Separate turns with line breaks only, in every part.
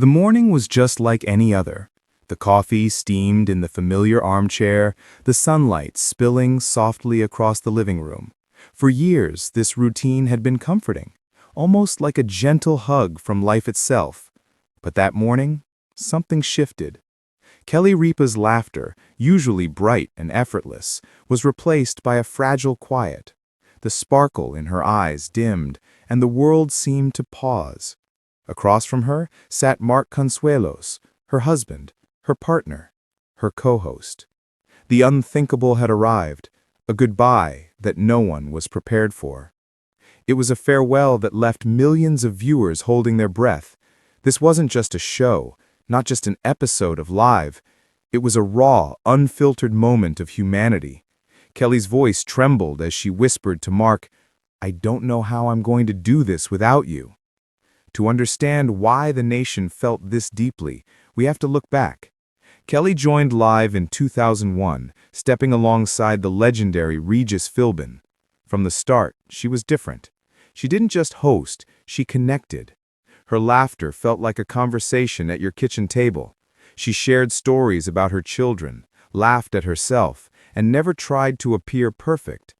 The morning was just like any other. The coffee steamed in the familiar armchair, the sunlight spilling softly across the living room. For years, this routine had been comforting, almost like a gentle hug from life itself. But that morning, something shifted. Kelly Ripa's laughter, usually bright and effortless, was replaced by a fragile quiet. The sparkle in her eyes dimmed, and the world seemed to pause. Across from her sat Mark Consuelos, her husband, her partner, her co-host. The unthinkable had arrived, a goodbye that no one was prepared for. It was a farewell that left millions of viewers holding their breath. This wasn't just a show, not just an episode of Live. It was a raw, unfiltered moment of humanity. Kelly's voice trembled as she whispered to Mark, "I don't know how I'm going to do this without you." To understand why the nation felt this deeply, we have to look back. Kelly joined Live in 2001, stepping alongside the legendary Regis Philbin. From the start, she was different. She didn't just host, she connected. Her laughter felt like a conversation at your kitchen table. She shared stories about her children, laughed at herself, and never tried to appear perfect.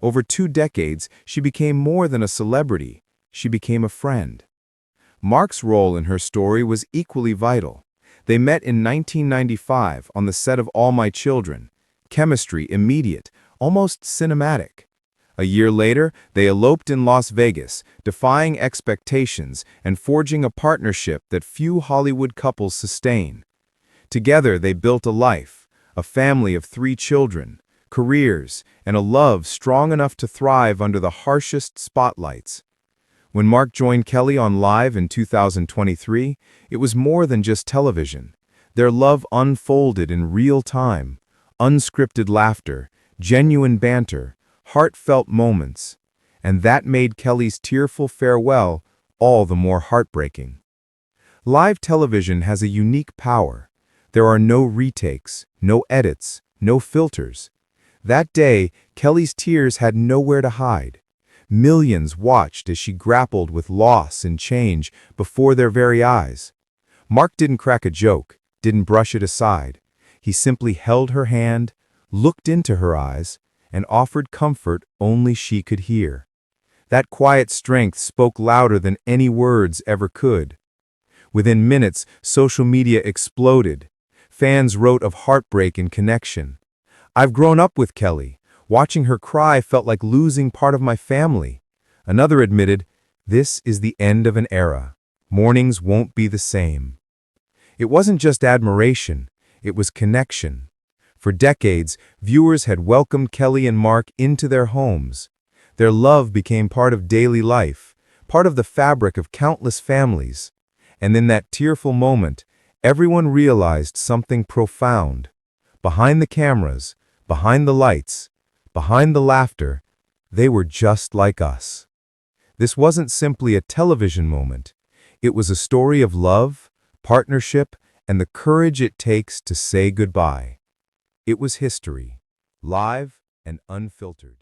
Over 2 decades, she became more than a celebrity. She became a friend. Mark's role in her story was equally vital. They met in 1995 on the set of All My Children. Chemistry immediate, almost cinematic. A year later, they eloped in Las Vegas, defying expectations and forging a partnership that few Hollywood couples sustain. Together, they built a life, a family of 3 children, careers, and a love strong enough to thrive under the harshest spotlights. When Mark joined Kelly on Live in 2023, it was more than just television. Their love unfolded in real time, unscripted laughter, genuine banter, heartfelt moments. And that made Kelly's tearful farewell all the more heartbreaking. Live television has a unique power. There are no retakes, no edits, no filters. That day, Kelly's tears had nowhere to hide. Millions watched as she grappled with loss and change before their very eyes. Mark didn't crack a joke, didn't brush it aside. He simply held her hand, looked into her eyes, and offered comfort only she could hear. That quiet strength spoke louder than any words ever could. Within minutes, social media exploded. Fans wrote of heartbreak and connection. "I've grown up with Kelly. Watching her cry felt like losing part of my family." Another admitted, "This is the end of an era. Mornings won't be the same." It wasn't just admiration, it was connection. For decades, viewers had welcomed Kelly and Mark into their homes. Their love became part of daily life, part of the fabric of countless families. And in that tearful moment, everyone realized something profound. Behind the cameras, behind the lights, behind the laughter, they were just like us. This wasn't simply a television moment. It was a story of love, partnership, and the courage it takes to say goodbye. It was history, live and unfiltered.